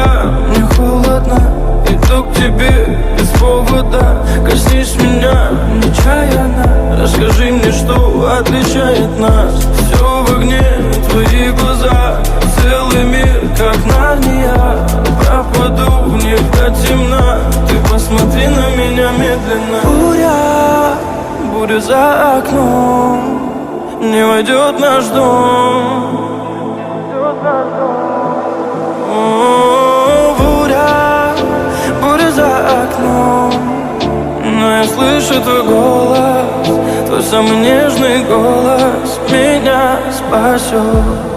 когда мне холодно, иду к тебе без повода. Коснись меня нечаянно, расскажи мне, что отличает нас. Все в огне, твои глаза, целый мир, как Нарния. Пропаду в них до темна, ты посмотри на меня медленно. Буря за окном, не войдет наш дом. Буря за окном, но я слышу твой голос, твой самый нежный голос меня спасет.